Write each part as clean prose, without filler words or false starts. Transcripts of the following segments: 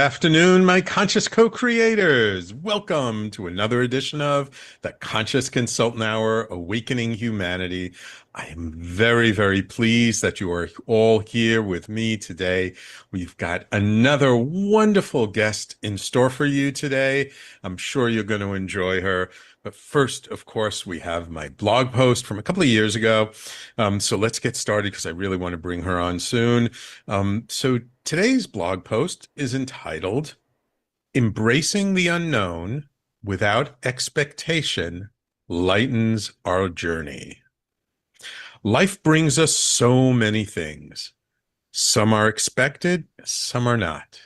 afternoon, my conscious co-creators. Welcome to another edition of the Conscious Consultant Hour, Awakening Humanity. I am very, very pleased that you are all here with me today. We've got another wonderful guest in store for you today. I'm sure you're going to enjoy her. But first, of course, we have my blog post from a couple of years ago. So let's get started because I really want to bring her on soon. So today's blog post is entitled Embracing the Unknown Without Expectation Lightens Our Journey. Life brings us so many things. Some are expected, some are not.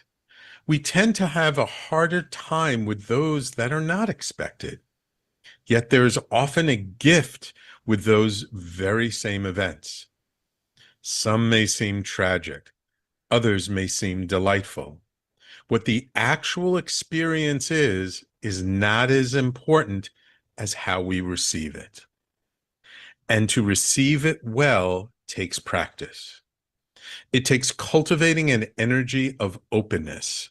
We tend to have a harder time with those that are not expected. Yet there's often a gift with those very same events. Some may seem tragic. Others may seem delightful. What the actual experience is not as important as how we receive it. And to receive it well takes practice. It takes cultivating an energy of openness,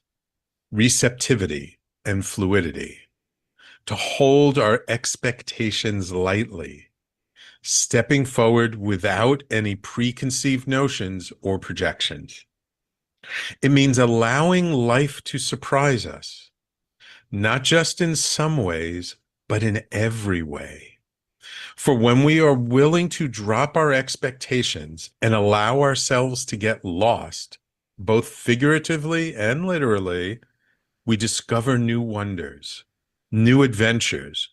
receptivity, and fluidity, to hold our expectations lightly, stepping forward without any preconceived notions or projections. It means allowing life to surprise us, not just in some ways, but in every way. For when we are willing to drop our expectations and allow ourselves to get lost, both figuratively and literally, we discover new wonders, new adventures.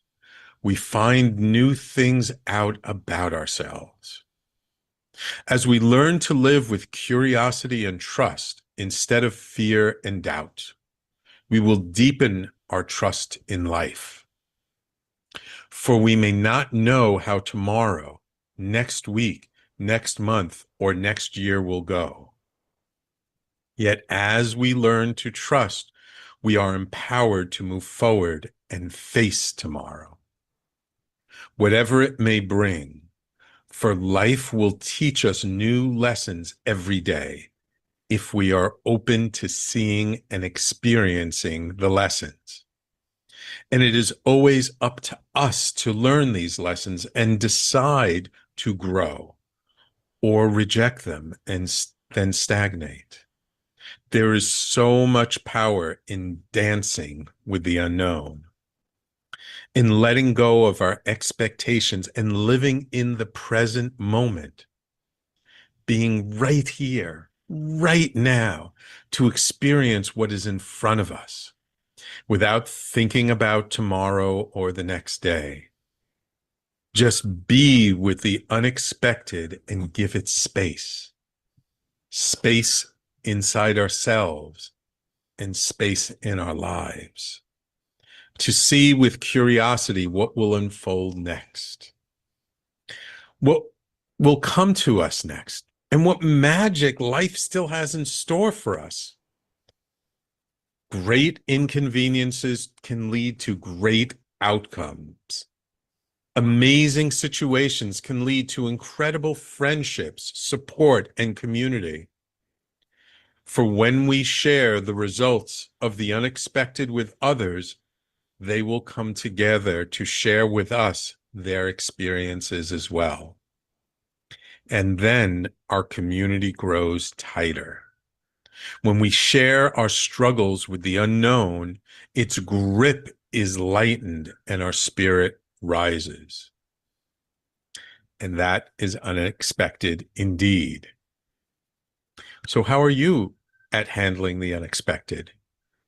We find new things out about ourselves. As we learn to live with curiosity and trust instead of fear and doubt, we will deepen our trust in life. For we may not know how tomorrow, next week, next month, or next year will go. Yet as we learn to trust, we are empowered to move forward and face tomorrow, whatever it may bring. For life will teach us new lessons every day if we are open to seeing and experiencing the lessons. And it is always up to us to learn these lessons and decide to grow or reject them and then stagnate. There is so much power in dancing with the unknown, in letting go of our expectations and living in the present moment, being right here, right now, to experience what is in front of us without thinking about tomorrow or the next day. Just be with the unexpected and give it space. Space inside ourselves and space in our lives, to see with curiosity what will unfold next, what will come to us next, and what magic life still has in store for us. Great inconveniences can lead to great outcomes. Amazing situations can lead to incredible friendships, support, and community. For when we share the results of the unexpected with others, they will come together to share with us their experiences as well. And then our community grows tighter. When we share our struggles with the unknown, its grip is lightened and our spirit rises. And that is unexpected indeed. So how are you at handling the unexpected?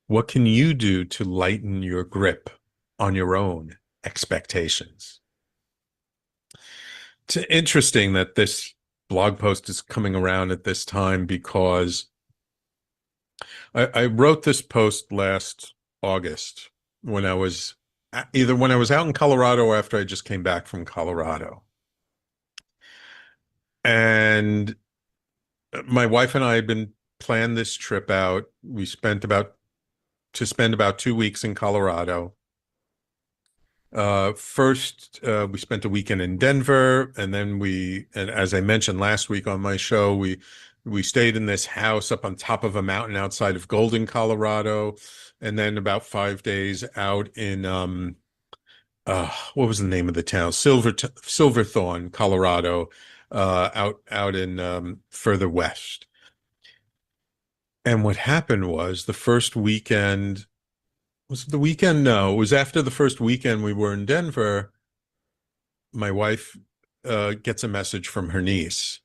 What can you do to lighten your grip on your own expectations? It's interesting that this blog post is coming around at this time because I wrote this post last August when I was either when I was out in Colorado or after I just came back from Colorado. And my wife and I had been planned this trip out. We spent about 2 weeks in Colorado. First, we spent a weekend in Denver, and then and as I mentioned last week on my show, we We stayed in this house up on top of a mountain outside of Golden, Colorado, and then about 5 days out in what was the name of the town? Silverthorne, Colorado, out in further west. And what happened was the first weekend, was it the weekend? No, it was after the first weekend we were in Denver. My wife gets a message from her niece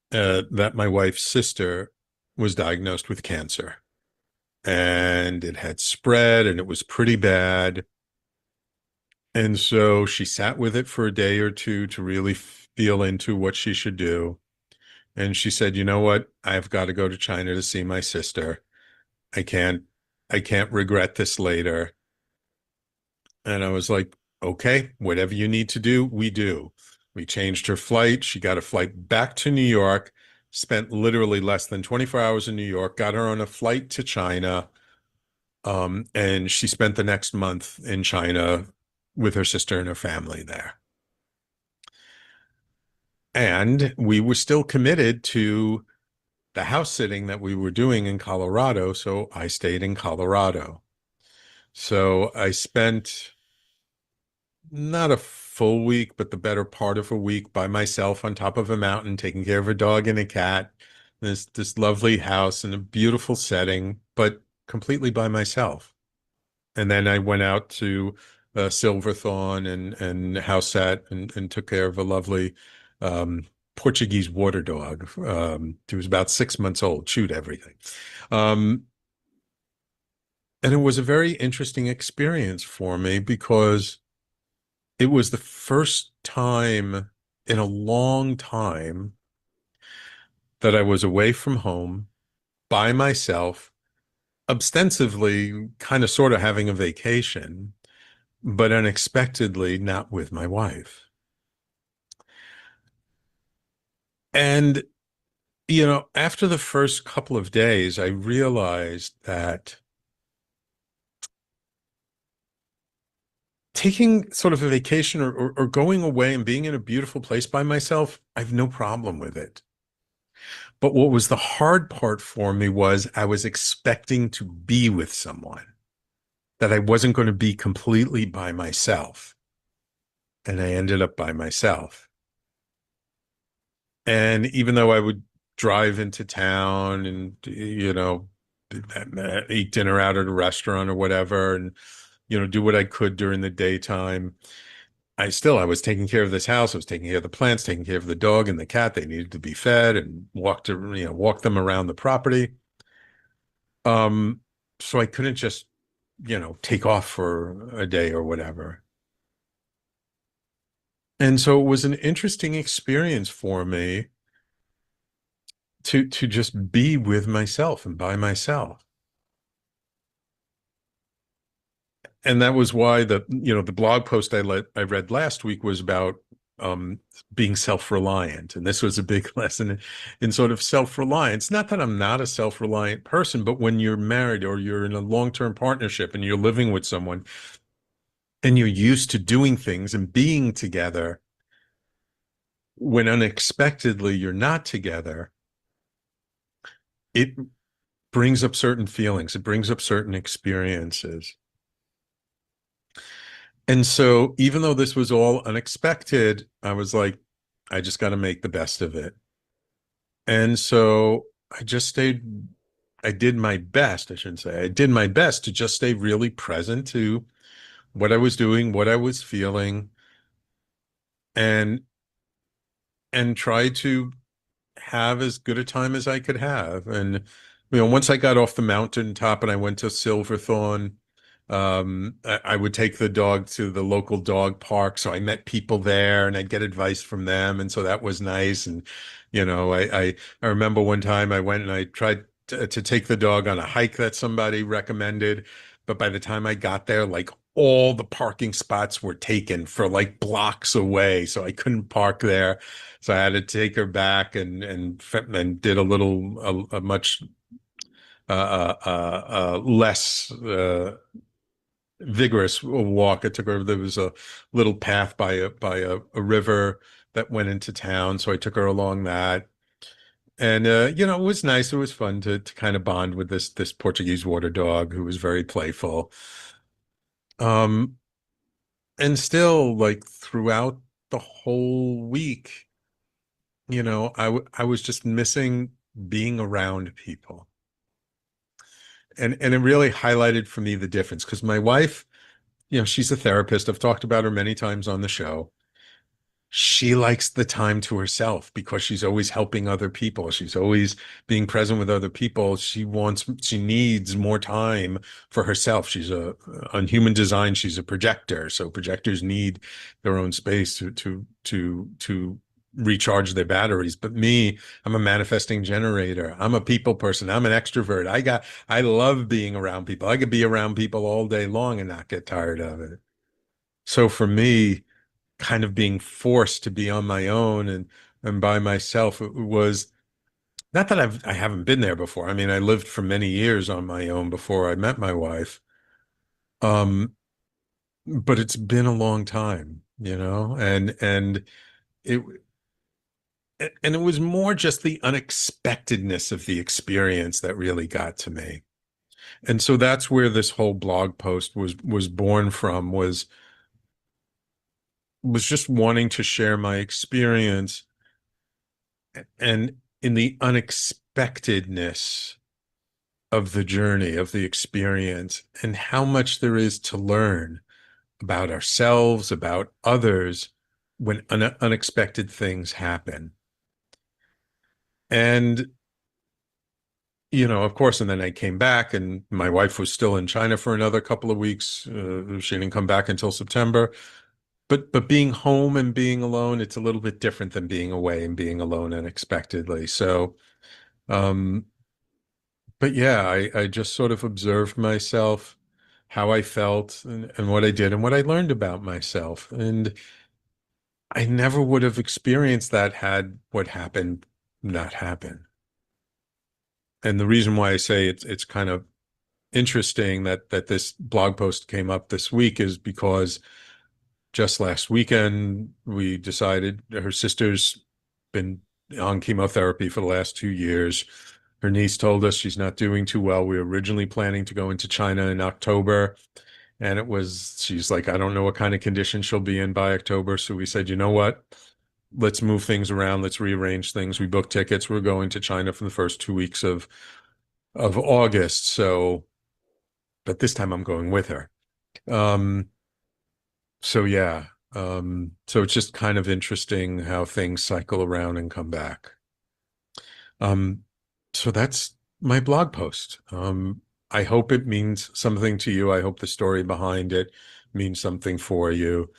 that my wife's sister was diagnosed with cancer, and it had spread and it was pretty bad. And so she sat with it for a day or two to really feel into what she should do. And she said, "You know what? I've got to go to China to see my sister. I can't, I can't regret this later." And I was like, "Okay, whatever you need to do, we do." We changed her flight. She got a flight back to New York, spent literally less than 24 hours in New York, got her on a flight to China. And she spent the next month in China with her sister and her family there. And we were still committed to the house sitting that we were doing in Colorado. So I stayed in Colorado. So I spent not a full week, but the better part of a week by myself on top of a mountain, taking care of a dog and a cat. This lovely house in a beautiful setting, but completely by myself. And then I went out to Silverthorne and house sat and took care of a lovely Portuguese water dog. He was about 6 months old, chewed everything. Um, and it was a very interesting experience for me because it was the first time in a long time that I was away from home by myself, ostensibly kind of sort of having a vacation, but unexpectedly not with my wife. And, after the first couple of days, I realized that taking sort of a vacation or going away and being in a beautiful place by myself, I have no problem with it. But what was the hard part for me was I was expecting to be with someone, that I wasn't going to be completely by myself. And I ended up by myself. And even though I would drive into town and, eat dinner out at a restaurant or whatever, and, do what I could during the daytime, I was taking care of this house. I was taking care of the plants, taking care of the dog and the cat. They needed to be fed and walk them around the property. Um, so I couldn't just, take off for a day or whatever. And so it was an interesting experience for me to just be with myself and by myself. And that was why the blog post I read last week was about um being self-reliant. And this was a big lesson in sort of self-reliance. Not that I'm not a self-reliant person, but when you're married or you're in a long-term partnership and you're living with someone and you're used to doing things and being together, when unexpectedly you're not together, it brings up certain feelings, it brings up certain experiences. And so, even though this was all unexpected, I was like, I just got to make the best of it. And so, I did my best, I shouldn't say, I did my best to just stay really present to what I was doing, what I was feeling, and try to have as good a time as I could have. And, once I got off the mountaintop and I went to Silverthorne, I would take the dog to the local dog park. So I met people there and I'd get advice from them. And so that was nice. And, I remember one time I went and I tried to take the dog on a hike that somebody recommended. But by the time I got there, like all the parking spots were taken for like blocks away. So I couldn't park there. So I had to take her back and did a much less vigorous walk. I took her. There was a little path by a river that went into town, so I took her along that. And it was nice. It was fun to kind of bond with this Portuguese water dog who was very playful. Um, and still, like throughout the whole week, I was just missing being around people. And it really highlighted for me the difference because my wife, she's a therapist. I've talked about her many times on the show. She likes the time to herself because she's always helping other people. She's always being present with other people. She needs more time for herself. On human design, she's a projector. So projectors need their own space to recharge their batteries. But me, I'm a manifesting generator. I'm a people person. I'm an extrovert. I love being around people. I could be around people all day long and not get tired of it. So for me, kind of being forced to be on my own and by myself. It was not that I haven't been there before. I mean, I lived for many years on my own before I met my wife. Um, but it's been a long time, it and it was more just the unexpectedness of the experience that really got to me. And so that's where this whole blog post was born from was just wanting to share my experience and in the unexpectedness of the journey, of the experience, and how much there is to learn about ourselves, about others when unexpected things happen. And, of course, and then I came back, and my wife was still in China for another couple of weeks. She didn't come back until September. But being home and being alone, it's a little bit different than being away and being alone unexpectedly. So, um, but yeah, I just sort of observed myself, how I felt and what I did and what I learned about myself. And I never would have experienced that had what happened not happened. And the reason why I say it's kind of interesting that this blog post came up this week is because just last weekend we decided her sister's been on chemotherapy for the last 2 years. Her niece told us she's not doing too well. We were originally planning to go into China in October, and she's like, I don't know what kind of condition she'll be in by October. So we said, you know what? Let's move things around. Let's rearrange things. We booked tickets. We're going to China for the first 2 weeks of August. So, but this time I'm going with her. Um, so yeah. So it's just kind of interesting how things cycle around and come back. Um, so that's my blog post. I hope it means something to you. I hope the story behind it means something for you.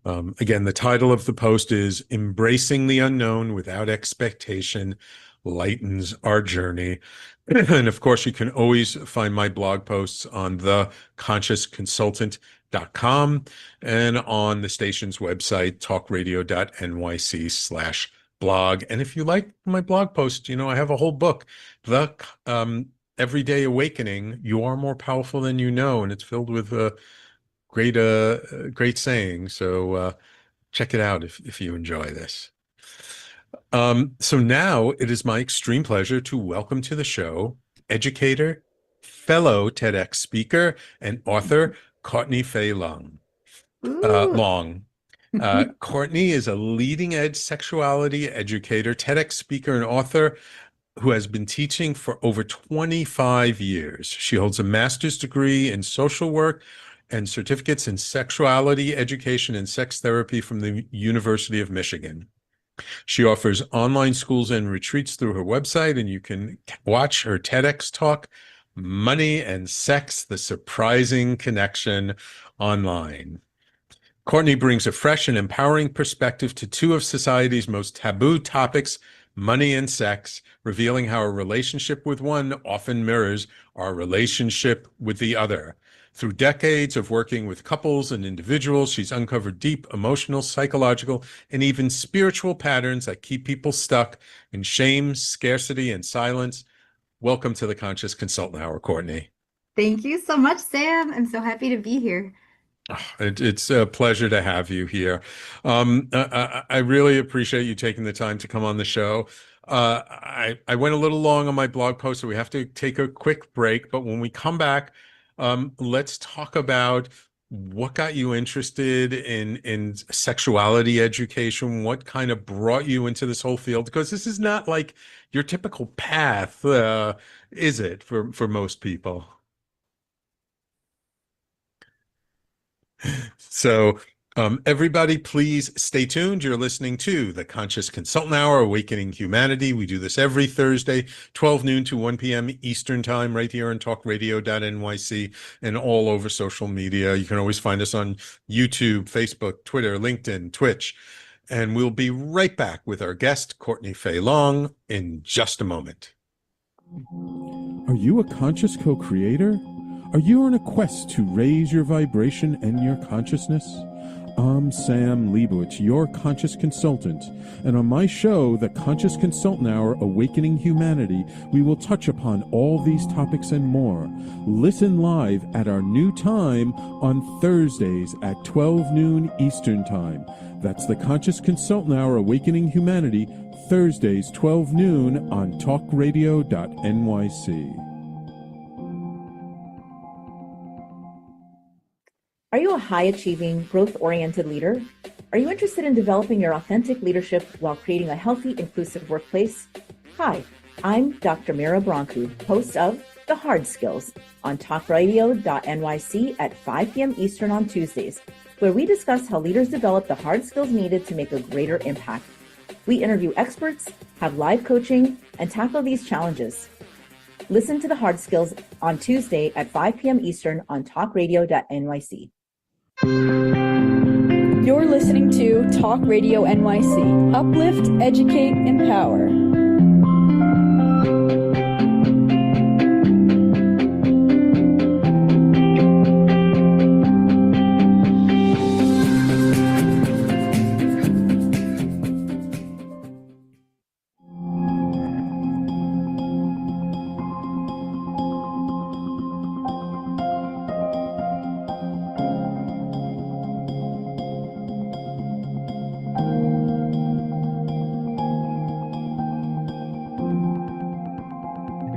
Again, the title of the post is Embracing the Unknown Without Expectation Lightens Our Journey. And of course, you can always find my blog posts on theconsciousconsultant.com and on the station's website, talkradio.nyc/blog. And if you like my blog post, I have a whole book, The Everyday Awakening, You Are More Powerful Than You Know, and it's filled with great saying. So check it out if you enjoy this. So now it is my extreme pleasure to welcome to the show educator, fellow TEDx speaker, and author Courtney Fae Long. Ooh. Long. Courtney is a leading edge sexuality educator, TEDx speaker, and author who has been teaching for over 25 years. She holds a master's degree in social work and certificates in sexuality education and sex therapy from the University of Michigan. She offers online schools and retreats through her website, and you can watch her TEDx talk, Money and Sex, the Surprising Connection, online. Courtney brings a fresh and empowering perspective to two of society's most taboo topics, money and sex, revealing how a relationship with one often mirrors our relationship with the other. Through decades of working with couples and individuals, she's uncovered deep emotional, psychological, and even spiritual patterns that keep people stuck in shame, scarcity, and silence. Welcome to the Conscious Consultant Hour, Courtney. Thank you so much, Sam. I'm so happy to be here. It's a pleasure to have you here. I really appreciate you taking the time to come on the show. I went a little long on my blog post, so we have to take a quick break. But when we come back, let's talk about what got you interested in sexuality education. What kind of brought you into this whole field? Because this is not like your typical path, is it, for most people? So, everybody, please stay tuned. You're listening to the Conscious Consultant Hour, Awakening Humanity. We do this every Thursday, 12 noon to 1 p.m. Eastern Time, right here on talkradio.nyc and all over social media. You can always find us on YouTube, Facebook, Twitter, LinkedIn, Twitch. And we'll be right back with our guest, Courtney Fae Long, in just a moment. Are you a conscious co-creator? Are you on a quest to raise your vibration and your consciousness? I'm Sam Leibowitz, your conscious consultant, and on my show, The Conscious Consultant Hour, Awakening Humanity, we will touch upon all these topics and more. Listen live at our new time on Thursdays at 12 noon Eastern Time. That's The Conscious Consultant Hour, Awakening Humanity, Thursdays, 12 noon on talkradio.nyc. Are you a high-achieving, growth-oriented leader? Are you interested in developing your authentic leadership while creating a healthy, inclusive workplace? Hi, I'm Dr. Mira Brancu, host of The Hard Skills on talkradio.nyc at 5 p.m. Eastern on Tuesdays, where we discuss how leaders develop the hard skills needed to make a greater impact. We interview experts, have live coaching, and tackle these challenges. Listen to The Hard Skills on Tuesday at 5 p.m. Eastern on talkradio.nyc. You're listening to Talk Radio NYC. Uplift, educate, empower.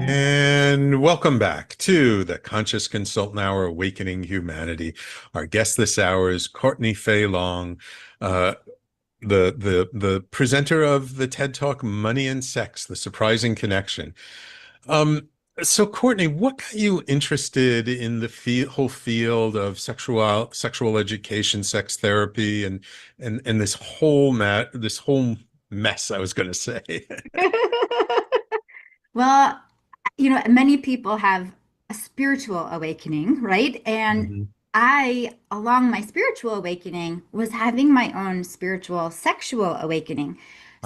And welcome back to the Conscious Consultant Hour, Awakening Humanity. Our guest this hour is Courtney Fae Long, the presenter of the TED Talk Money and Sex: The Surprising Connection. So Courtney, what got you interested in the whole field of sexual education, sex therapy, and this whole mess, I was going to say. Well, many people have a spiritual awakening, right? And Mhm. I, along my spiritual awakening, was having my own spiritual sexual awakening.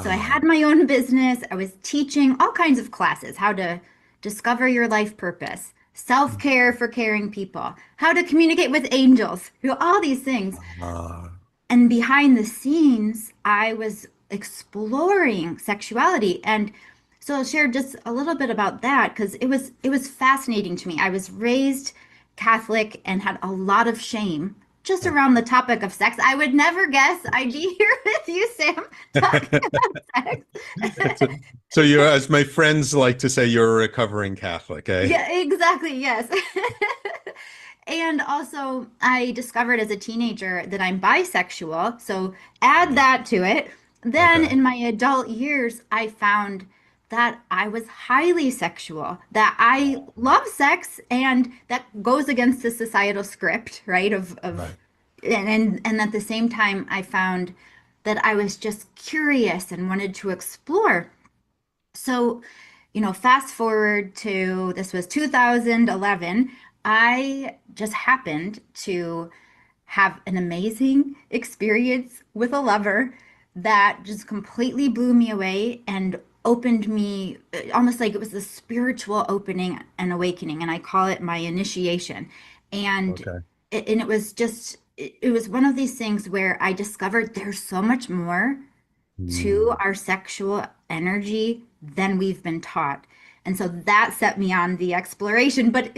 So I Uh, had my own business. I was teaching all kinds of classes, how to discover your life purpose, self-care for caring people, how to communicate with angels, all these things. uh, And behind the scenes, I was exploring sexuality. And so I'll share just a little bit about that because it was fascinating to me. I was raised Catholic and had a lot of shame just around the topic of sex. I would never guess I'd be here with you, Sam, talking about sex. so, so you're, as my friends like to say, you're a recovering Catholic, eh? Yeah, exactly. Yes. And also, I discovered as a teenager that I'm bisexual. So add that to it. Then Okay. in my adult years, I found that I was highly sexual, that I love sex, and that goes against the societal script, right? Right. And at the same time, I found that I was just curious and wanted to explore. So, fast forward to this was 2011. I just happened to have an amazing experience with a lover that just completely blew me away and opened me almost like it was a spiritual opening and awakening. And I call it my initiation. And Okay. it was just, it was one of these things where I discovered there's so much more to Mm. our sexual energy than we've been taught. And so that set me on the exploration. But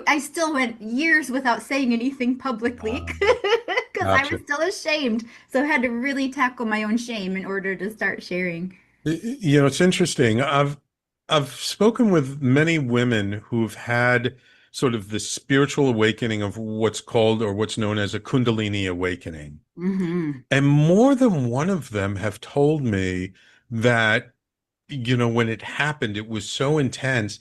I still went years without saying anything publicly because I Gotcha. was still ashamed. So I had to really tackle my own shame in order to start sharing. It's interesting. I've spoken with many women who've had sort of the spiritual awakening of what's called or what's known as a Kundalini awakening. Hmm. And more than one of them have told me that, when it happened, it was so intense,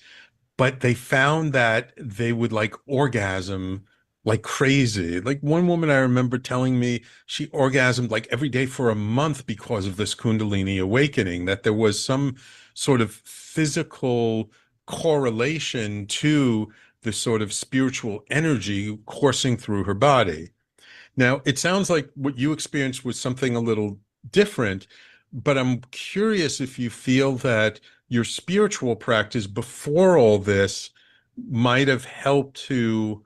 but they found that they would like orgasm like crazy. Like one woman I remember telling me she orgasmed like every day for a month because of this Kundalini awakening, that there was some sort of physical correlation to the sort of spiritual energy coursing through her body. Now, it sounds like what you experienced was something a little different, but I'm curious if you feel that your spiritual practice before all this might have helped to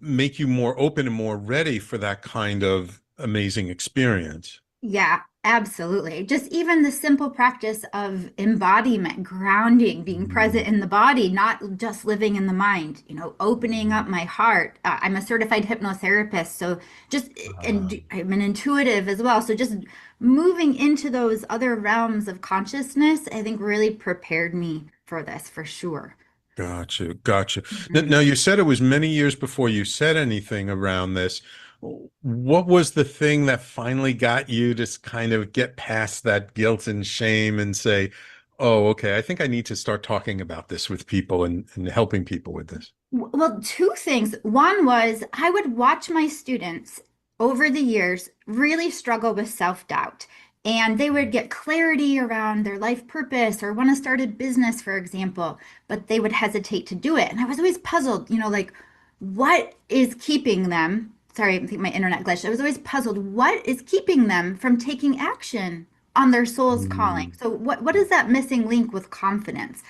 make you more open and more ready for that kind of amazing experience. Yeah, absolutely. Just even the simple practice of embodiment, grounding, being present Mm, in the body, not just living in the mind, opening up my heart. I'm a certified hypnotherapist, so just, uh, and I'm an intuitive as well. So just moving into those other realms of consciousness, I think really prepared me for this for sure. Gotcha, gotcha. Mhm. Now, you said it was many years before you said anything around this. What was the thing that finally got you to kind of get past that guilt and shame and say, oh, okay, I think I need to start talking about this with people and helping people with this? Well, two things. One was I would watch my students over the years really struggle with self-doubt, and they would get clarity around their life purpose or want to start a business, for example, but they would hesitate to do it. And I was always puzzled, like what is keeping them? Sorry, I think my internet glitched. I was always puzzled, what is keeping them from taking action on their soul's calling? Mm, So what is that missing link with confidence?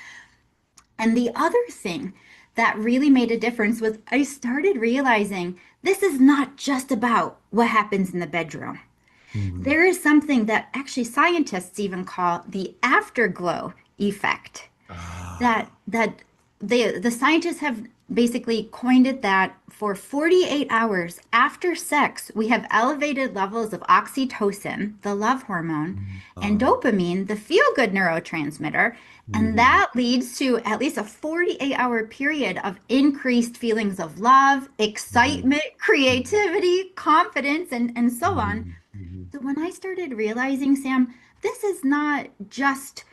And the other thing that really made a difference was I started realizing this is not just about what happens in the bedroom. mm, There is something that actually scientists even call the afterglow effect ah, that the scientists have basically coined it that for 48 hours after sex, we have elevated levels of oxytocin, the love hormone, and ah, dopamine, the feel-good neurotransmitter, and mm, that leads to at least a 48-hour period of increased feelings of love, mm, excitement, creativity, confidence, and so on. mm, mm, So when I started realizing, Sam, this is not just,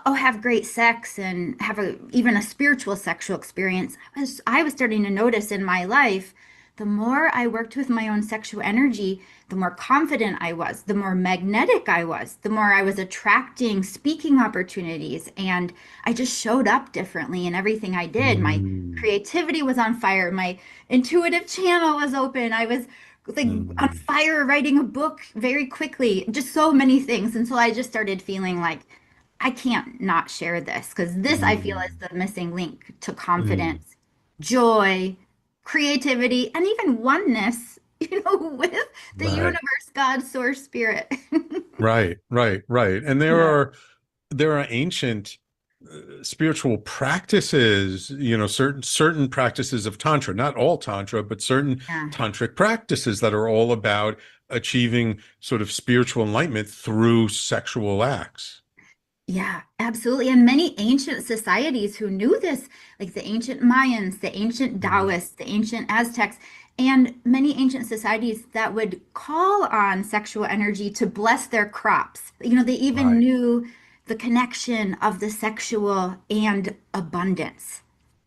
oh, have great sex and have even a spiritual sexual experience. I was starting to notice in my life, the more I worked with my own sexual energy, the more confident I was, the more magnetic I was, the more I was attracting speaking opportunities, and I just showed up differently in everything I did. My mm, creativity was on fire. My intuitive channel was open. I was like on mm, fire writing a book very quickly, just so many things. And so I just started feeling like I can't not share this because this I feel is mm, the missing link to mm. confidence, joy, creativity, and even oneness, with the Right. universe, God, source, spirit. Right, right, right. And Yeah. there are ancient spiritual practices, certain practices of tantra, not all tantra, but certain Yeah. tantric practices that are all about achieving sort of spiritual enlightenment through sexual acts. Yeah, absolutely. And many ancient societies who knew this, like the ancient Mayans, the ancient Mm. Taoists, the ancient Aztecs, and many ancient societies that would call on sexual energy to bless their crops. They even Right. knew the connection of the sexual and abundance.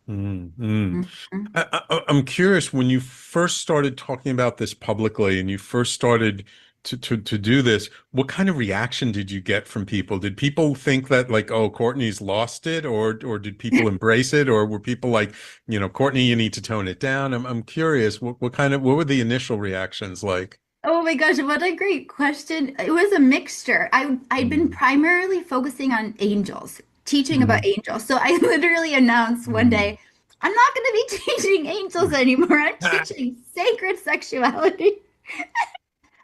Mm, mm. Mhm. I'm curious, when you first started talking about this publicly and you first started to do this, what kind of reaction did you get from people? Did people think that like, oh, Courtney's lost it, or did people embrace it, or were people like, Courtney, you need to tone it down? I'm curious, what were the initial reactions like? Oh my gosh, what a great question. It was a mixture. I'd been Mm, primarily focusing on angels, teaching about mm, angels. So I literally announced one mm. day, I'm not going to be teaching angels anymore. I'm Ah, teaching sacred sexuality.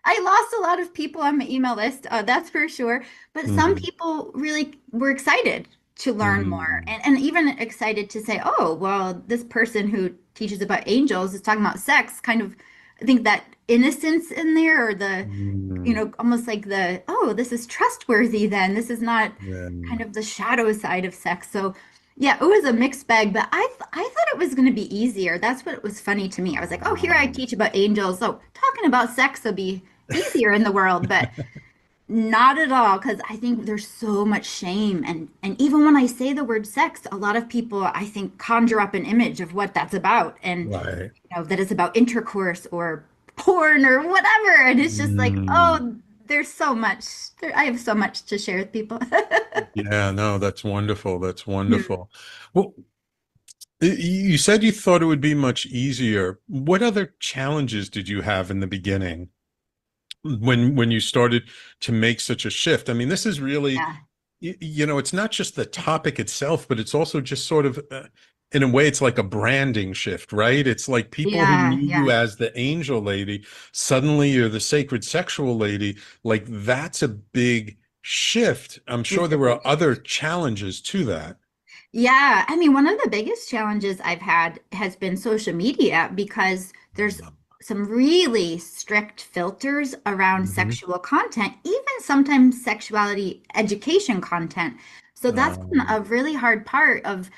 I lost a lot of people on my email list, that's for sure. But some mm, people really were excited to learn more mm, and even excited to say, oh, well, this person who teaches about angels is talking about sex. Kind of, I think that innocence in there, or the, Mm, almost like the, oh, this is trustworthy then. This is not yeah. kind of the shadow side of sex. So yeah, it was a mixed bag, but I thought it was going to be easier. That's what was funny to me. I was like, oh, here I teach about angels. So talking about sex will be easier in the world, but not at all, because I think there's so much shame, and even when I say the word sex, a lot of people I think conjure up an image of what that's about, and Right. that it's about intercourse or porn or whatever, and it's just like, Mm, oh, there's so much there, I have so much to share with people. yeah, no, that's wonderful. That's Yeah. wonderful. Well, you said you thought it would be much easier. What other challenges did you have in the beginning when you started to make such a shift? I mean, this is really, Yeah. it's not just the topic itself, but it's also just sort of, in a way, it's like a branding shift, right? It's like people who Yeah, knew you yeah. as the angel lady, suddenly you're the sacred sexual lady. Like that's a big shift. I'm sure It's a there big were other shift. challenges to that. Yeah, I mean, one of the biggest challenges I've had has been social media, because there's some really strict filters around Mhm. sexual content, even sometimes sexuality education content. So that's been a Um, really hard part of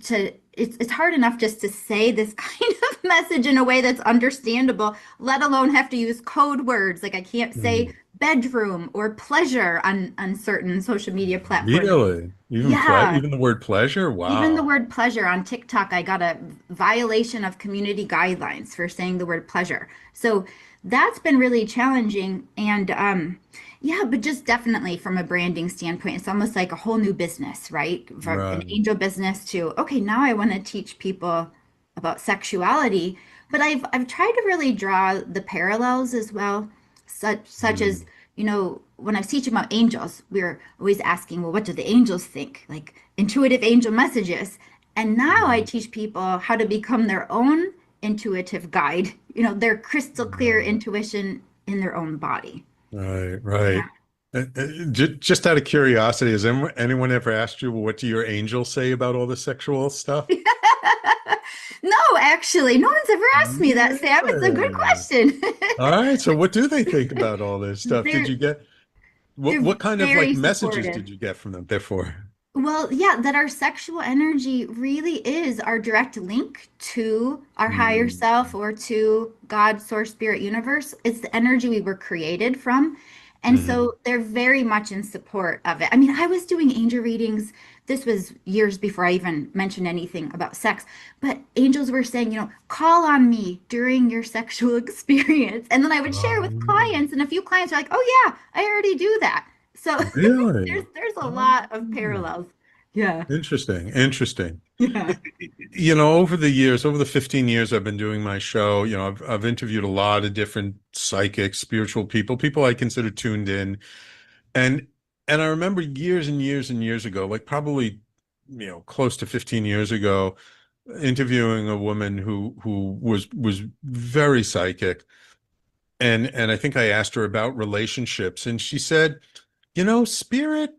to it's hard enough just to say this kind of message in a way that's understandable, let alone have to use code words. Like I can't say mm, bedroom or pleasure on certain social media platforms. really? Yeah, Even the word pleasure? even the Wow. word pleasure on TikTok, I got a violation of community guidelines for saying the word pleasure. So that's been really challenging. And yeah, but just definitely from a branding standpoint, it's almost like a whole new business, right? From an Right. angel business to, okay, now I want to teach people about sexuality. But I've tried to really draw the parallels as well, such as, Mm. when I was teaching about angels, we were always asking, well, what do the angels think? Like intuitive angel messages. And now I Mhm. teach people how to become their own intuitive guide, their crystal clear Right. intuition in their own body. Right. Right. Yeah. Just out of curiosity, has anyone ever asked you, well, what do your angels say about all the sexual stuff? No, actually, no one's ever asked me that, Sam. It's a good Really? question. All right. So what do they think about all this stuff? Did They're you get they're what kind of like very messages supportive. did you get from them? Therefore. Well, yeah, that our sexual energy really is our direct link to our higher Mm. self or to God, source, spirit, universe. It's the energy we were created from. And Mhm. so they're very much in support of it. I mean, I was doing angel readings. This was years before I even mentioned anything about sex, but angels were saying, call on me during your sexual experience. And then I would share with Um, clients, and a few clients are like, oh, yeah, I already do that. So there's really? there's a lot of Oh. parallels. Yeah. Interesting. Interesting. Yeah. Over the years, over the 15 years I've been doing my show, I've interviewed a lot of different psychics, spiritual people, people I consider tuned in. And and I remember years and years and years ago, like probably, close to 15 years ago, interviewing a woman who was very psychic. And I think I asked her about relationships, and she said, spirit,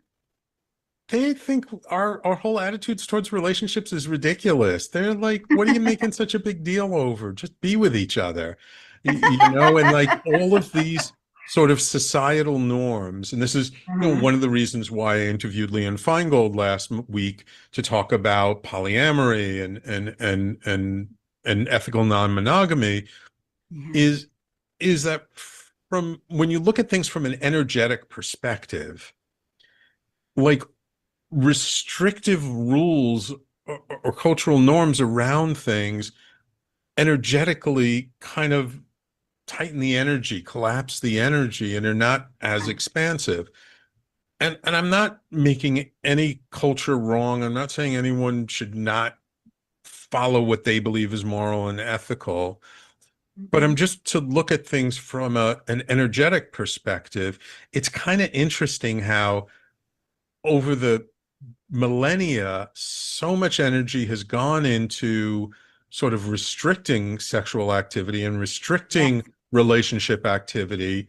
they think our whole attitudes towards relationships is ridiculous. They're like, what are you making such a big deal over? Just be with each other. And like all of these sort of societal norms. And this is, Uh-huh. one of the reasons why I interviewed Leon Feingold last week to talk about polyamory and ethical non-monogamy Yeah. is is that from when you look at things from an energetic perspective, like restrictive rules or cultural norms around things energetically kind of tighten the energy, collapse the energy, and are not as expansive. And I'm not making any culture wrong. I'm not saying anyone should not follow what they believe is moral and ethical. But I'm Mhm. just to look at things from an energetic perspective. It's kind of interesting how over the millennia, so much energy has gone into sort of restricting sexual activity and restricting Yes. relationship activity,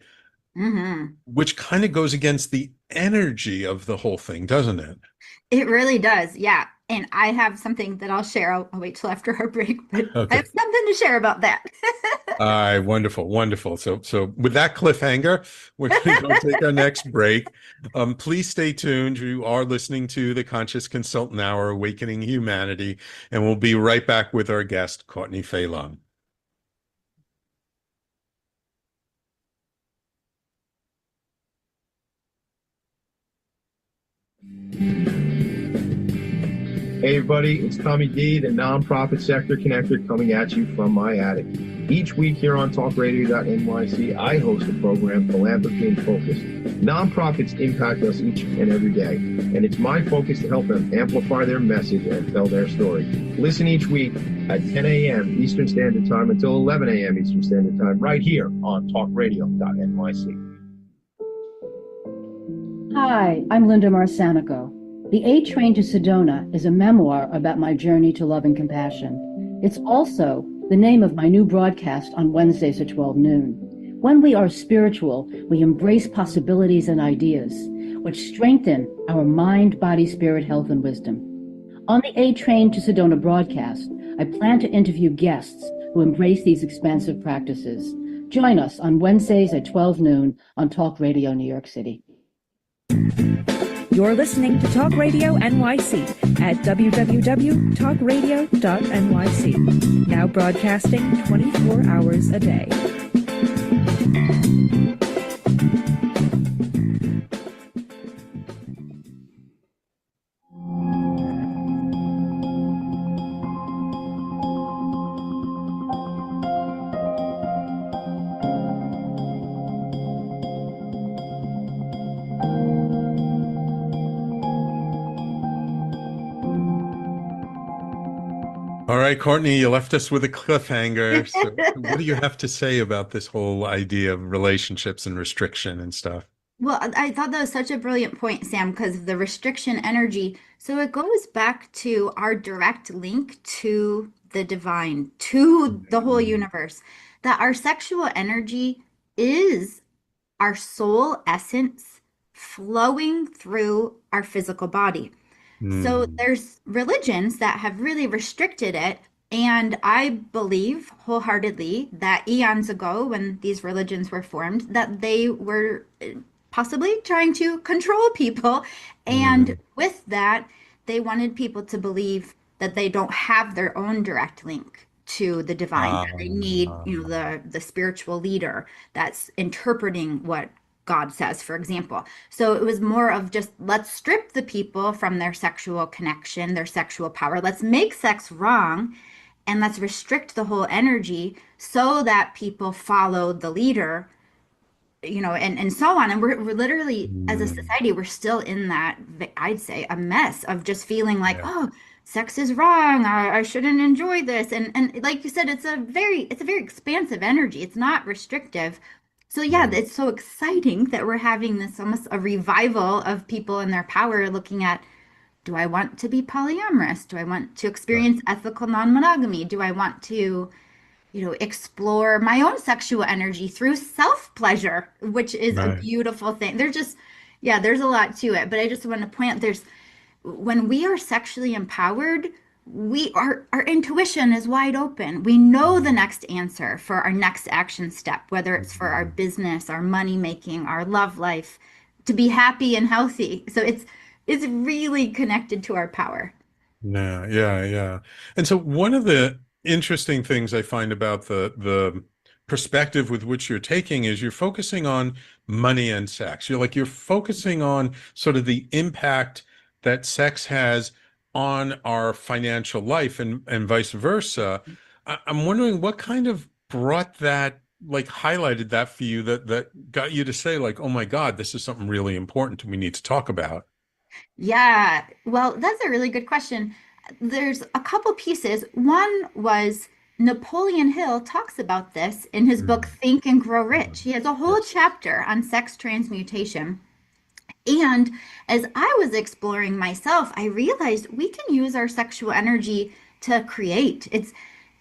Hmm. which kind of goes against the energy of the whole thing, doesn't it? It really does. Yeah. And I have something that I'll share. I'll wait till after our break, but I Okay. have something to share about that. All right, wonderful, wonderful. So with that cliffhanger, we're going to go take our next break. Please stay tuned. You are listening to the Conscious Consultant Hour, Awakening Humanity, and we'll be right back with our guest, Courtney Fae Long. Hey everybody, it's Tommy D, the nonprofit sector connector, coming at you from my attic. Each week here on talkradio.nyc, I host a program, Philanthropy in Focus. Nonprofits impact us each and every day, and it's my focus to help them amplify their message and tell their story. Listen each week at 10 a.m. Eastern Standard Time until 11 a.m. Eastern Standard Time, right here on talkradio.nyc. Hi, I'm Linda Marcanico. The A Train to Sedona is a memoir about my journey to love and compassion. It's also the name of my new broadcast on Wednesdays at 12 noon. When we are spiritual, we embrace possibilities and ideas, which strengthen our mind, body, spirit, health, and wisdom. On the A Train to Sedona broadcast, I plan to interview guests who embrace these expansive practices. Join us on Wednesdays at 12 noon on Talk Radio New York City. You're listening to Talk Radio NYC at www.talkradio.nyc. Now broadcasting 24 hours a day. All right, Courtney, you left us with a cliffhanger. So what do you have to say about this whole idea of relationships and restriction and stuff? Well, I thought that was such a brilliant point, Sam, because of the restriction energy. So it goes back to our direct link to the divine, to the whole universe, that our sexual energy is our soul essence flowing through our physical body. So Mm, there's religions that have really restricted it. And I believe wholeheartedly that eons ago, when these religions were formed, that they were possibly trying to control people. And mm. with that, they wanted people to believe that they don't have their own direct link to the divine, that they need, Ah, the spiritual leader that's interpreting what God says, for example. So it was more of just let's strip the people from their sexual connection, their sexual power. Let's make sex wrong and let's restrict the whole energy so that people follow the leader, and so on. And we're literally, as a mm. society, we're still in that, I'd say, a mess of just feeling like, Yeah. oh, sex is wrong. I shouldn't enjoy this. And like you said, it's a very expansive energy. It's not restrictive. So yeah, Mm. it's so exciting that we're having this almost a revival of people in their power looking at, do I want to be polyamorous? Do I want to Right. experience ethical non-monogamy? Do I want to explore my own sexual energy through self-pleasure, which is a Right. beautiful thing. Yeah, there's a lot to it, but I just want to point out when we are sexually empowered, our intuition is wide open. We know the next answer for our next action step, whether it's for our Mm. business, our money making, our love life, to be happy and healthy. So it's really connected to our power. Yeah, yeah, yeah. And so one of the interesting things I find about the perspective with which you're taking is you're focusing on money and sex. You're focusing on sort of the impact that sex has on our financial life and vice versa. I'm wondering what kind of brought that, like highlighted that for you that got you to say like, oh my God, this is something really important we need to talk about. Yeah, well, that's a really good question. There's a couple pieces. One was Napoleon Hill talks about this in his book Mm. Think and Grow Rich. Mm. He has a whole Yes. chapter on sex transmutation. And as I was exploring myself, I realized we can use our sexual energy to create. It's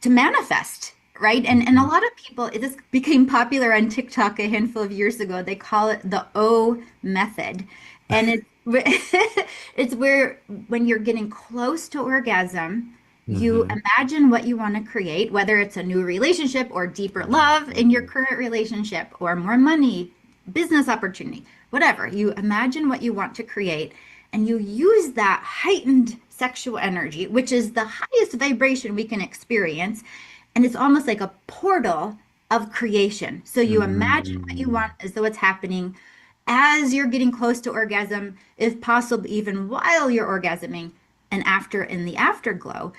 to manifest, right? And a Mhm. lot of people, this became popular on TikTok a handful of years ago. They call it the O method. And it's It's where when you're getting close to orgasm, you Hmm. imagine what you want to create, whether it's a new relationship or deeper love in your current relationship or more money, business opportunity, whatever. You imagine what you want to create and you use that heightened sexual energy, which is the highest vibration we can experience. And it's almost like a portal of creation. So you imagine what you Hmm. want as though it's happening as you're getting close to orgasm, if possible, even while you're orgasming and after in the afterglow.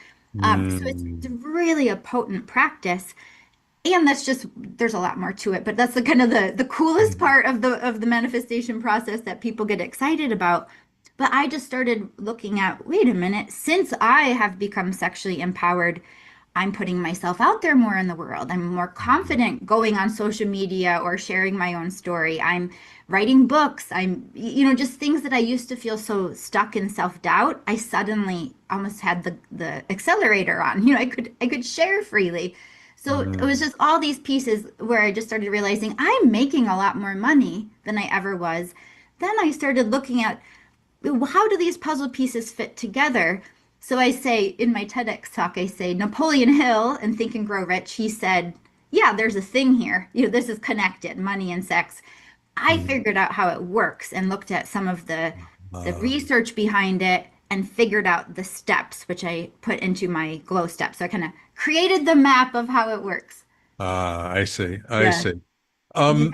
So it's Hmm. really a potent practice. And that's just there's a lot more to it, but that's the kind of the coolest Hmm. part of the manifestation process that people get excited about. But I just started looking at, wait a minute, since I have become sexually empowered, I'm putting myself out there more in the world. I'm more confident going on social media or sharing my own story. I'm writing books. Just things that I used to feel so stuck in self-doubt. I suddenly almost had the accelerator on. I could share freely. So it was Hmm. just all these pieces where I just started realizing I'm making a lot more money than I ever was. Then I started looking at, well, how do these puzzle pieces fit together? So I say in my TEDx talk, I say Napoleon Hill in Think and Grow Rich, he said, yeah, there's a thing here. This is connected, money and sex. I Hmm. figured out how it works and looked at some of the Uh, research behind it and figured out the steps, which I put into my glow steps. So I kind of created the map of how it works. I see. I Yeah. see. Yeah. Um,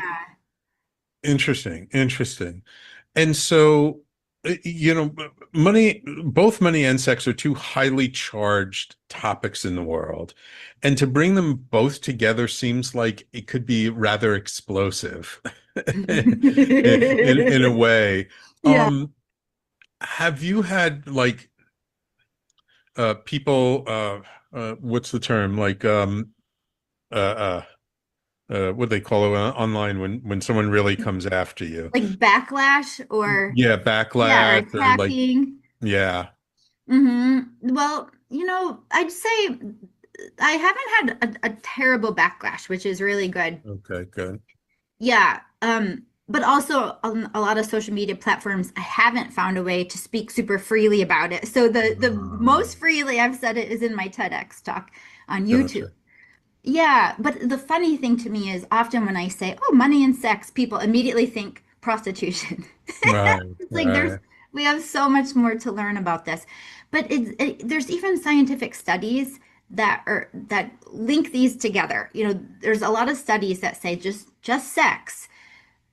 Interesting. Interesting. And so, both money and sex are two highly charged topics in the world. And to bring them both together seems like it could be rather explosive in a way. Yeah. Have you had like people what's the term? Like uh what do they call it online when someone really comes after you? Like backlash or Yeah, yeah, or backlash or like attacking. yeah. Well, I'd say I haven't had a terrible backlash, which is really good. Okay, good. Yeah. But also on a lot of social media platforms, I haven't found a way to speak super freely about it. So the Um, most freely I've said it is in my TEDx talk on YouTube. Gotcha. Yeah, but the funny thing to me is often when I say, "Oh, money and sex," people immediately think prostitution. Right, It's like right. we have so much more to learn about this. But there's even scientific studies that link these together. There's a lot of studies that say just sex,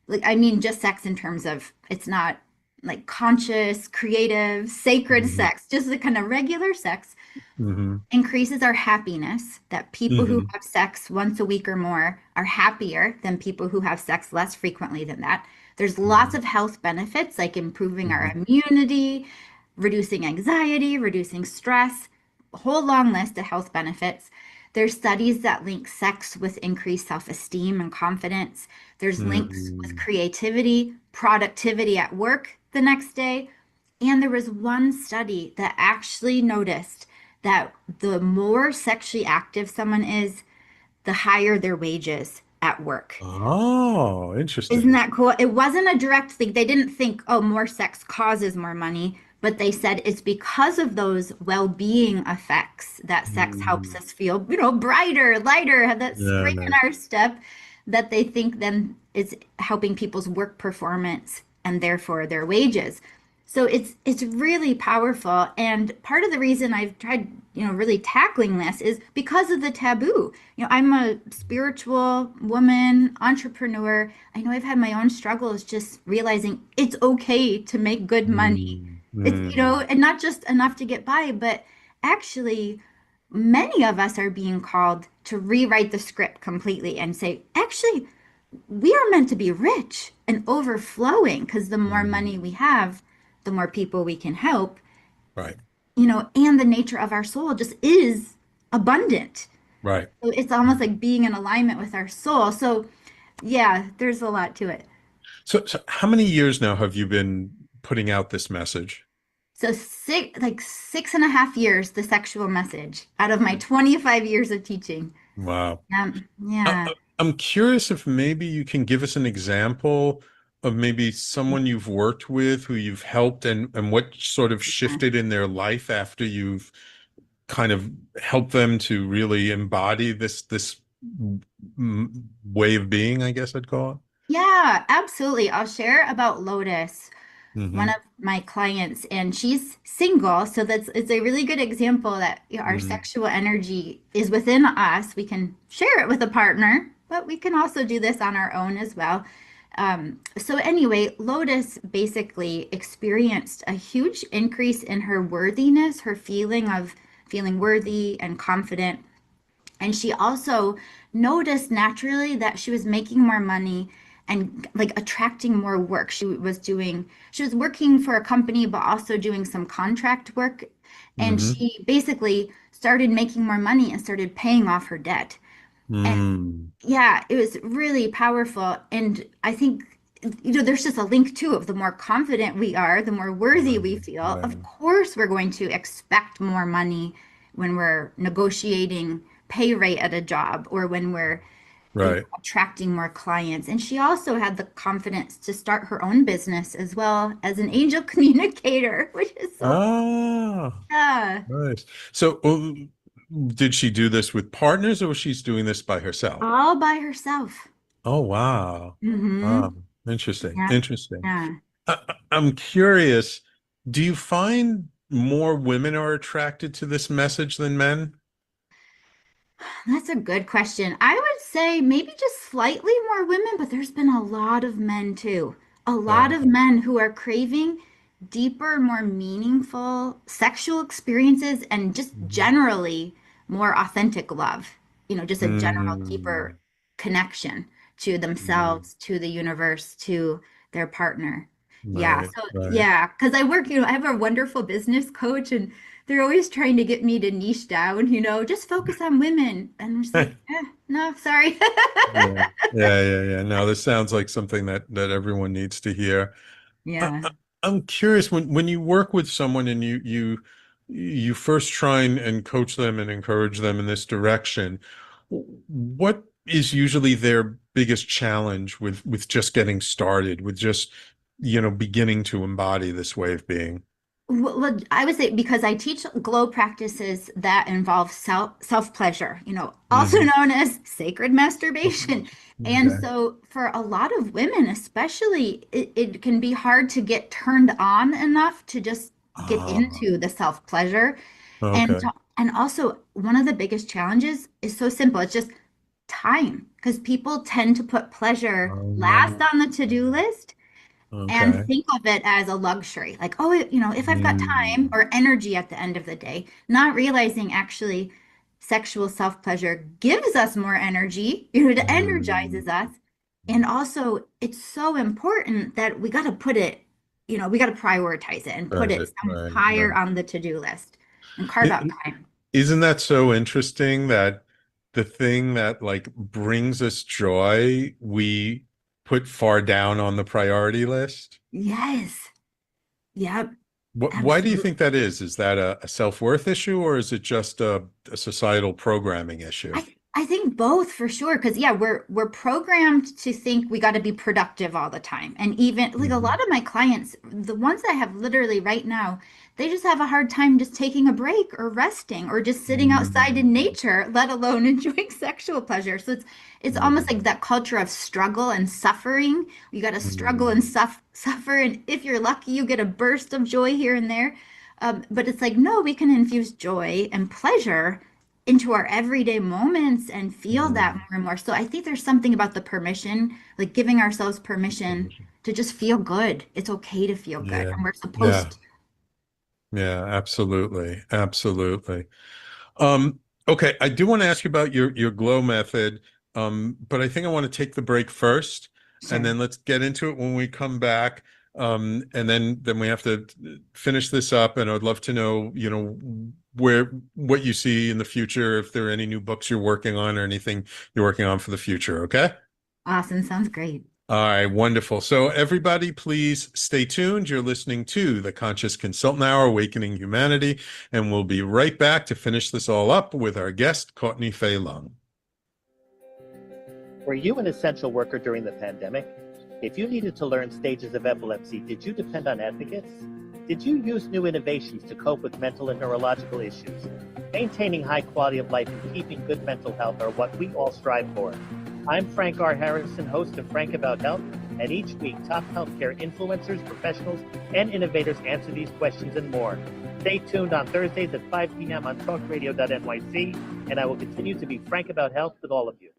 like I mean just sex in terms of it's not like conscious, creative, sacred Hmm. sex, just the kind of regular sex Hmm. increases our happiness, that people who Hmm. have sex once a week or more are happier than people who have sex less frequently than that. There's lots Hmm. of health benefits like improving our Hmm. immunity, reducing anxiety, reducing stress, a whole long list of health benefits. There's studies that link sex with increased self-esteem and confidence. There's links with Hmm. creativity, productivity at work the next day. And there was one study that actually noticed that the more sexually active someone is, the higher their wages at work. Oh, Isn't interesting. that cool? It wasn't a direct thing. They didn't think, oh, more sex causes more money, but they said it's because of those well-being effects that sex helps Hmm. us feel, brighter, lighter, have that spring in Yeah. our step that they think then is helping people's work performance and therefore their wages. So it's really powerful. And part of the reason I've tried, really tackling this is because of the taboo. I'm a spiritual woman, entrepreneur. I know I've had my own struggles just realizing it's okay to make good money. Hmm. It's, Hmm. and not just enough to get by, but actually many of us are being called to rewrite the script completely and say, actually, we are meant to be rich and overflowing because the more money we Hmm. have, the more people we can help, Right, and the nature of our soul just is abundant. right. So it's almost like being in alignment with our soul. So, yeah, there's a lot to it. So how many years now have you been putting out this message? So, 6.5 years, the sexual message out of my 25 years of teaching. Wow. Yeah. I'm curious if maybe you can give us an example of maybe someone you've worked with who you've helped and what sort of shifted in their life after you've kind of helped them to really embody this way of being, I guess I'd call it? Yeah, absolutely. I'll share about Lotus, one Mm-hmm. of my clients, and she's single. So it's a really good example that our Mm-hmm. sexual energy is within us. We can share it with a partner, but we can also do this on our own as well. So anyway, Lotus basically experienced a huge increase in her worthiness, her feeling of feeling worthy and confident. And she also noticed naturally that she was making more money and like attracting more work. She was working for a company, but also doing some contract work. And Mm-hmm. she basically started making more money and started paying off her debt. And Mm. yeah, it was really powerful. And I think, there's just a link too of the more confident we are, the more worthy we feel. Right. Of course, we're going to expect more money when we're negotiating pay rate at a job or when we're, Right. attracting more clients. And she also had the confidence to start her own business as well as an angel communicator, which is so Ah, yeah, nice. So, did she do this with partners or was she doing this by herself? all by herself. Oh, wow. Mm-hmm. Wow. Interesting. Yeah. Interesting. Yeah. I'm curious, do you find more women are attracted to this message than men? That's a good question. I would say maybe just slightly more women, but there's been a lot of men too. A lot Oh, of men who are craving deeper, more meaningful sexual experiences and just generally more authentic love. Just a general mm, deeper connection to mm, themselves, to the universe, to their partner. Yeah. right, So, right. yeah, because I have a wonderful business coach and they're always trying to get me to niche down, just focus on women. And I'm just like, no, sorry. Yeah, yeah. No, this sounds like something that everyone needs to hear. Yeah. I'm curious when you work with someone and you first try and coach them and encourage them in this direction, what is usually their biggest challenge with just getting started, with just, beginning to embody this way of being? Well, I would say because I teach glow practices that involve self pleasure, also Hmm. known as sacred masturbation. And Okay. so for a lot of women, especially, it can be hard to get turned on enough to just get Ah, into the self pleasure. And okay. and also one of the biggest challenges is so simple. It's just time because people tend to put pleasure last Um, on the to-do list and okay. think of it as a luxury. Like, oh, if I've got time Mm, or energy at the end of the day, not realizing actually sexual self-pleasure gives us more energy, it mm, energizes us. And also, it's so important that we got to put it, we got to prioritize it and put it some higher right. on the to-do list and carve out It, time. isn't that so interesting that the thing that like brings us joy, we put far down on the priority list? Yes. Yep. Why do you Absolutely. think that is? Is that a self-worth issue or is it just a societal programming issue? I think both for sure. Because yeah, we're programmed to think we got to be productive all the time. And even like a Hmm. lot of my clients, the ones I have literally right now, they just have a hard time just taking a break or resting or just sitting outside in Mm, nature, let alone enjoying sexual pleasure. So it's almost like mm, that culture of struggle and suffering. You got to struggle and mm, suffer, and if you're lucky, you get a burst of joy here and there. But it's like, no, we can infuse joy and pleasure into our everyday moments and feel that mm. more and more. So I think there's something about the permission, like giving ourselves permission to just feel good. It's okay to feel good, Yeah, and we're yeah, supposed to. yeah, absolutely, absolutely. Um, okay, I do want to ask you about your glow method, but I think I want to take the break first, and Sure. then let's get into it when we come back. And then we have to finish this up, and I'd love to know, where what you see in the future, if there are any new books you're working on or anything you're working on for the future. Okay? Awesome. Sounds great. All right, wonderful. So everybody, please stay tuned. You're listening to the Conscious Consultant Hour, Awakening Humanity, and we'll be right back to finish this all up with our guest, Courtney Fae Long. Were you an essential worker during the pandemic? If you needed to learn stages of epilepsy, did you depend on advocates? Did you use new innovations to cope with mental and neurological issues? Maintaining high quality of life and keeping good mental health are what we all strive for. I'm Frank R. Harrison, host of Frank About Health, and each week top healthcare influencers, professionals, and innovators answer these questions and more. Stay tuned on Thursdays at 5 p.m. on talkradio.nyc, and I will continue to be frank about health with all of you.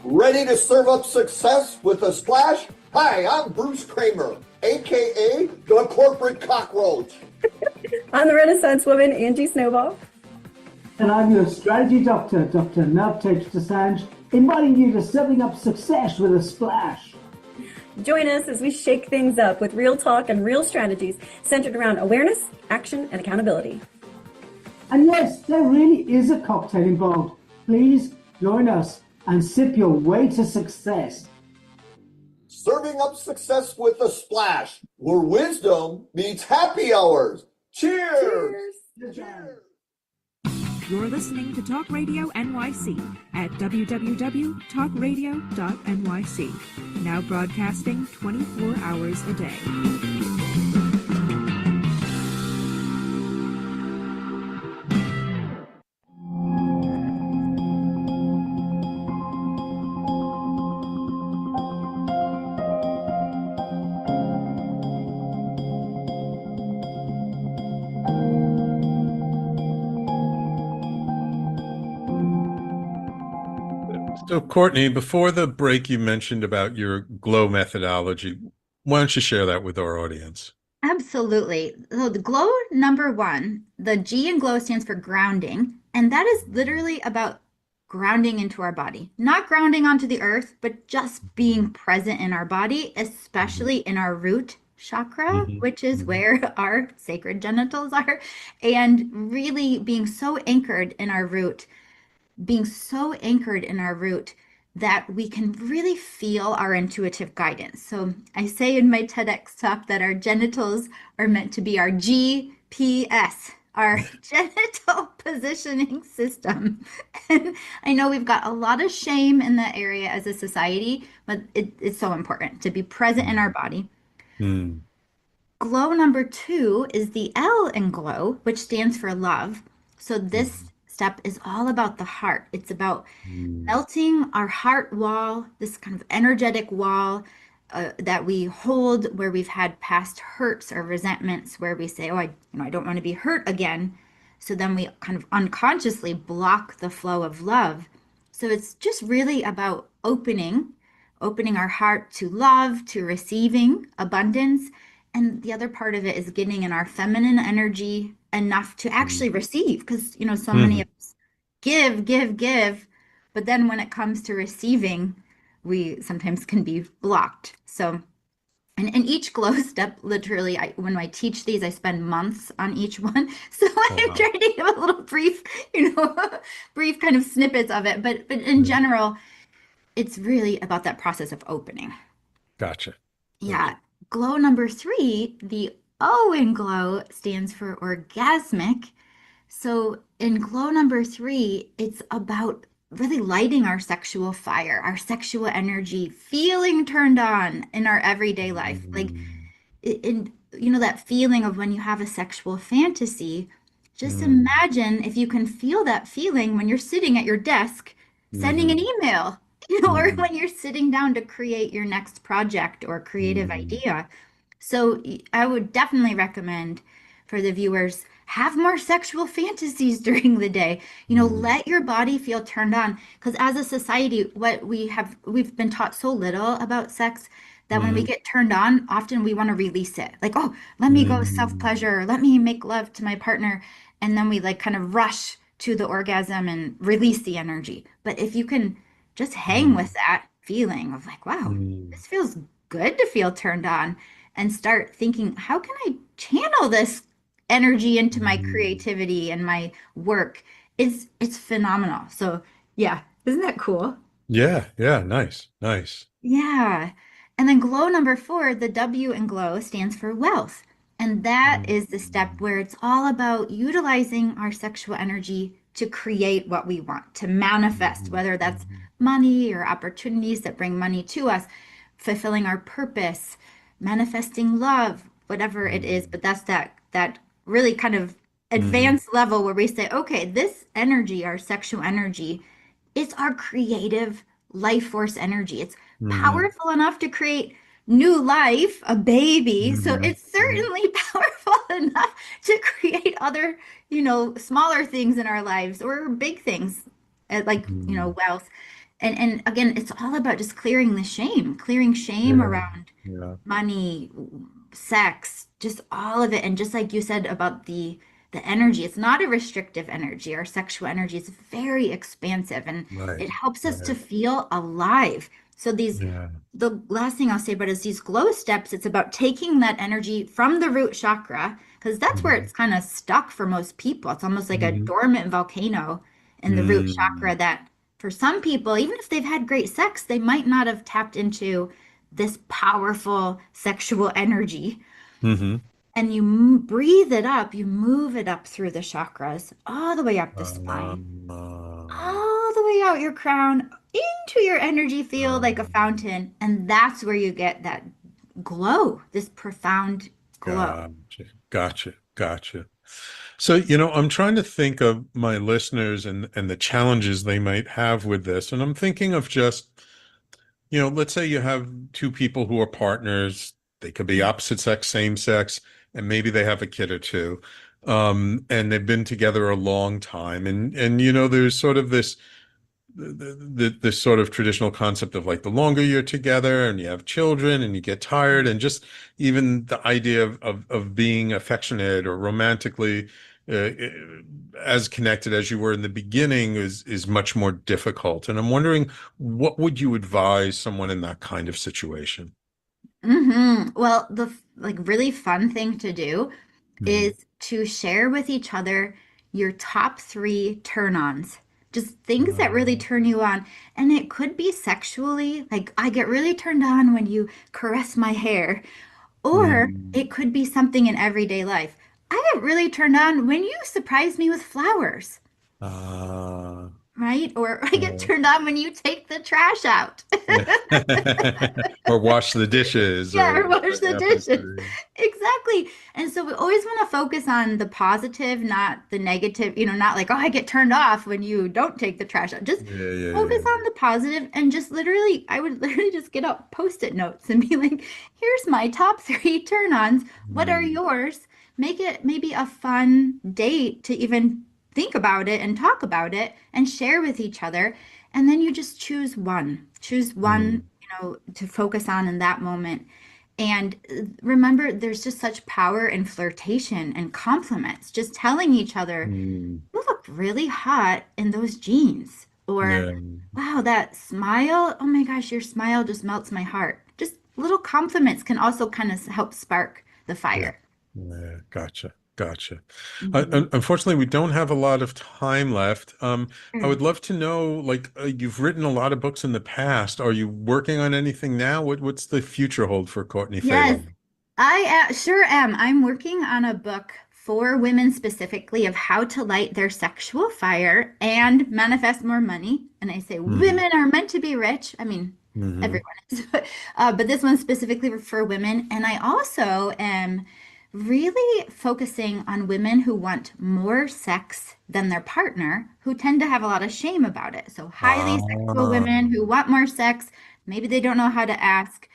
Ready to serve up success with a splash? Hi, I'm Bruce Kramer, aka the corporate cockroach. I'm the Renaissance woman, Angie Snowball. And I'm your strategy doctor, Dr. Navtesh Desange, inviting you to serving up success with a splash. Join us as we shake things up with real talk and real strategies centered around awareness, action, and accountability. And yes, there really is a cocktail involved. Please join us and sip your way to success. Serving up success with a splash, where wisdom meets happy hours. Cheers! Cheers. Cheers. You're listening to Talk Radio NYC at www.talkradio.nyc. Now broadcasting 24 hours a day. So, Courtney, before the break, you mentioned about your GLOW methodology. Why don't you share that with our audience? Absolutely. So the GLOW number one, the G in GLOW stands for grounding, and that is literally about grounding into our body, not grounding onto the earth, but just being present in our body, especially in our root chakra, which is where our sacred genitals are, and really being so anchored in our root, that we can really feel our intuitive guidance. So I say in my TEDx talk that our genitals are meant to be our GPS, our genital positioning system. And I know we've got a lot of shame in that area as a society, but it's so important to be present in our body. GLOW number two is the L in GLOW, which stands for love. So this step is all about the heart. It's about melting our heart wall, this kind of energetic wall that we hold where we've had past hurts or resentments, where we say, oh, I don't want to be hurt again. So then we kind of unconsciously block the flow of love. So it's just really about opening our heart to love, to receiving abundance. And the other part of it is getting in our feminine energy enough to actually receive, because so many of us give, but then when it comes to receiving, we sometimes can be blocked. So and each GLOW step, literally, when I teach these, I spend months on each one. So I'm trying to give a little brief kind of snippets of it, but in general, it's really about that process of opening. Gotcha. Yeah. GLOW number three, the O in GLOW stands for orgasmic. So in GLOW number three, it's about really lighting our sexual fire, our sexual energy, feeling turned on in our everyday life. Like, that feeling of when you have a sexual fantasy, just imagine if you can feel that feeling when you're sitting at your desk, sending an email, or when you're sitting down to create your next project or creative idea. So I would definitely recommend for the viewers, have more sexual fantasies during the day. Let your body feel turned on. Because as a society, we've been taught so little about sex that when we get turned on, often we want to release it. Like, oh, let me go self-pleasure, let me make love to my partner. And then we kind of rush to the orgasm and release the energy. But if you can just hang with that feeling of wow, this feels good to feel turned on, and start thinking, how can I channel this energy into my creativity and my work? It's phenomenal. So yeah, isn't that cool? Yeah, nice. Yeah. And then GLOW number four, the W in GLOW stands for wealth. And that is the step where it's all about utilizing our sexual energy to create what we want, to manifest, whether that's money or opportunities that bring money to us, fulfilling our purpose, manifesting love, whatever it is. But that's that really kind of advanced level where we say, okay, this energy, our sexual energy, is our creative life force energy. It's powerful enough to create new life, a baby. So it's certainly powerful enough to create other, smaller things in our lives or big things, like, wealth. And again, it's all about just clearing shame around money, sex, just all of it. And just like you said about the energy, it's not a restrictive energy. Our sexual energy is very expansive, and it helps us to feel alive. So the last thing I'll say about is these glow steps, it's about taking that energy from the root chakra, because that's where it's kind of stuck for most people. It's almost like a dormant volcano in the root chakra that for some people, even if they've had great sex, they might not have tapped into this powerful sexual energy. And you breathe it up, you move it up through the chakras, all the way up the spine, all the way out your crown, into your energy field like a fountain. And that's where you get that glow, this profound glow. Gotcha. So, I'm trying to think of my listeners and the challenges they might have with this. And I'm thinking of just, let's say you have two people who are partners. They could be opposite sex, same sex, and maybe they have a kid or two. And they've been together a long time. And there's sort of this sort of traditional concept of like the longer you're together and you have children and you get tired, and just even the idea of being affectionate or romantically as connected as you were in the beginning is much more difficult. And I'm wondering, what would you advise someone in that kind of situation? Well, the really fun thing to do is to share with each other your top 3 turn-ons. Just things that really turn you on. And it could be sexually, like I get really turned on when you caress my hair. Or it could be something in everyday life. I get really turned on when you surprise me with flowers. Right? Or I get turned on when you take the trash out. Or wash the dishes. Or wash the dishes. Exactly. And so we always want to focus on the positive, not the negative, not like, oh, I get turned off when you don't take the trash out. Just focus on the positive, and just I would literally just get out Post-it notes and be like, here's my top 3 turn-ons. What are yours? Make it maybe a fun date to even think about it and talk about it and share with each other. And then you just choose one, to focus on in that moment. And remember, there's just such power in flirtation and compliments, just telling each other, you look really hot in those jeans. Or, wow, that smile, oh my gosh, your smile just melts my heart. Just little compliments can also kind of help spark the fire. Gotcha. Unfortunately, we don't have a lot of time left. I would love to know, you've written a lot of books in the past. Are you working on anything now? What's the future hold for Courtney Fae Long? Yes, I sure am. I'm working on a book for women specifically of how to light their sexual fire and manifest more money. And I say women are meant to be rich. I mean, everyone is, but this one's specifically for women. And I also am really focusing on women who want more sex than their partner, who tend to have a lot of shame about it. So highly sexual women who want more sex, maybe they don't know how to ask.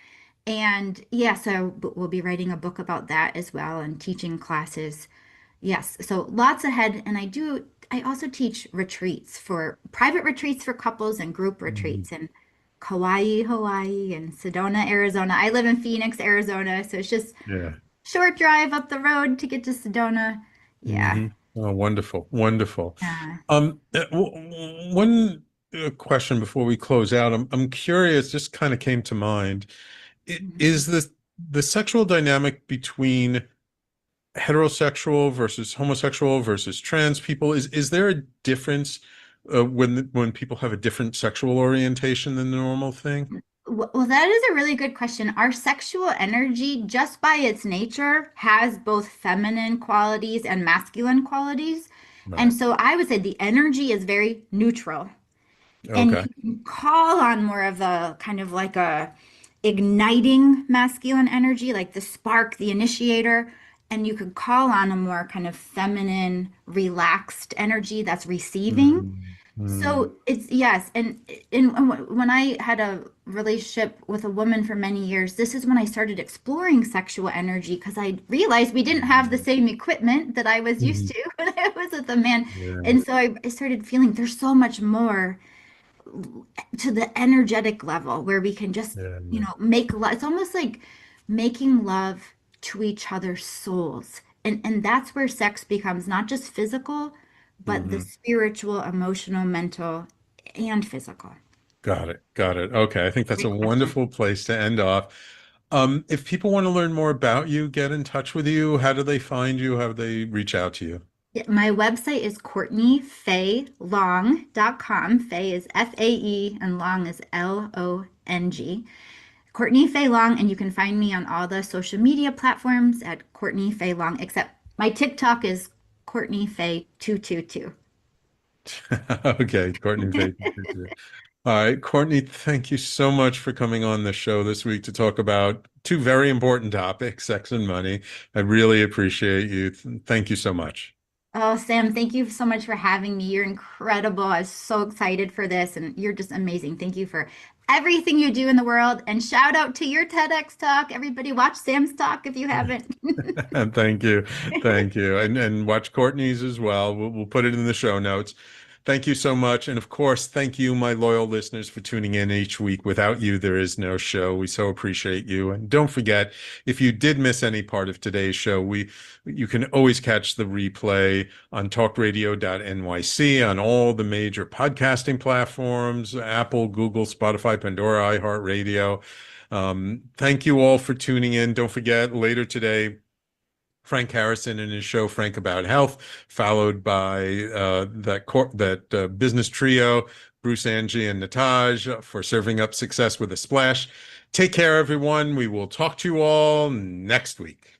And so we'll be writing a book about that as well, and teaching classes. Yes, so lots ahead. And I also teach private retreats for couples and group retreats in Kauai, Hawaii, and Sedona, Arizona. I live in Phoenix, Arizona, so it's just short drive up the road to get to Sedona. Oh, wonderful. One question before we close out. I'm curious, just kind of came to mind. Is the sexual dynamic between heterosexual versus homosexual versus trans people, is there a difference when people have a different sexual orientation than the normal thing? Well, that is a really good question. Our sexual energy, just by its nature, has both feminine qualities and masculine qualities. And Right. so I would say the energy is very neutral. And Okay. you can call on more of a kind of like a igniting masculine energy, like the spark, the initiator. And you could call on a more kind of feminine, relaxed energy that's receiving. Mm-hmm. So it's yes, and when I had a relationship with a woman for many years, this is when I started exploring sexual energy because I realized we didn't have the same equipment that I was used Mm-hmm. to when I was with a man. Yeah. And so I started feeling there's so much more to the energetic level where we can just, Yeah. make love. It's almost like making love to each other's souls. And that's where sex becomes not just physical, but the Mm-hmm. spiritual, emotional, mental, and physical. Got it. Got it. Okay. I think that's a Great question. wonderful place to end off. If people want to learn more about you, get in touch with you, how do they find you? How do they reach out to you? Yeah, my website is CourtneyFaeLong.com. Fae is Fae and Long is Long. Courtney Fae Long, and you can find me on all the social media platforms at Courtney Fae Long, except my TikTok is Courtney Fae 222. Okay, Courtney Fae. All right, Courtney, thank you so much for coming on the show this week to talk about two very important topics, sex and money. I really appreciate you. Thank you so much. Oh, Sam, thank you so much for having me. You're incredible. I was so excited for this, and you're just amazing. Thank you for everything you do in the world. And shout out to your TEDx talk. Everybody, watch Sam's talk if you haven't. Thank you. Thank you. And watch Courtney's as well. We'll put it in the show notes. Thank you so much. And of course, thank you, my loyal listeners, for tuning in each week. Without you, there is no show. We so appreciate you. And don't forget, if you did miss any part of today's show, you can always catch the replay on talkradio.nyc on all the major podcasting platforms, Apple, Google, Spotify, Pandora, iHeartRadio. Thank you all for tuning in. Don't forget, later today, Frank Harrison and his show Frank About Health, followed by that business trio, Bruce, Angie, and Nataj for serving up success with a splash. Take care, everyone. We will talk to you all next week.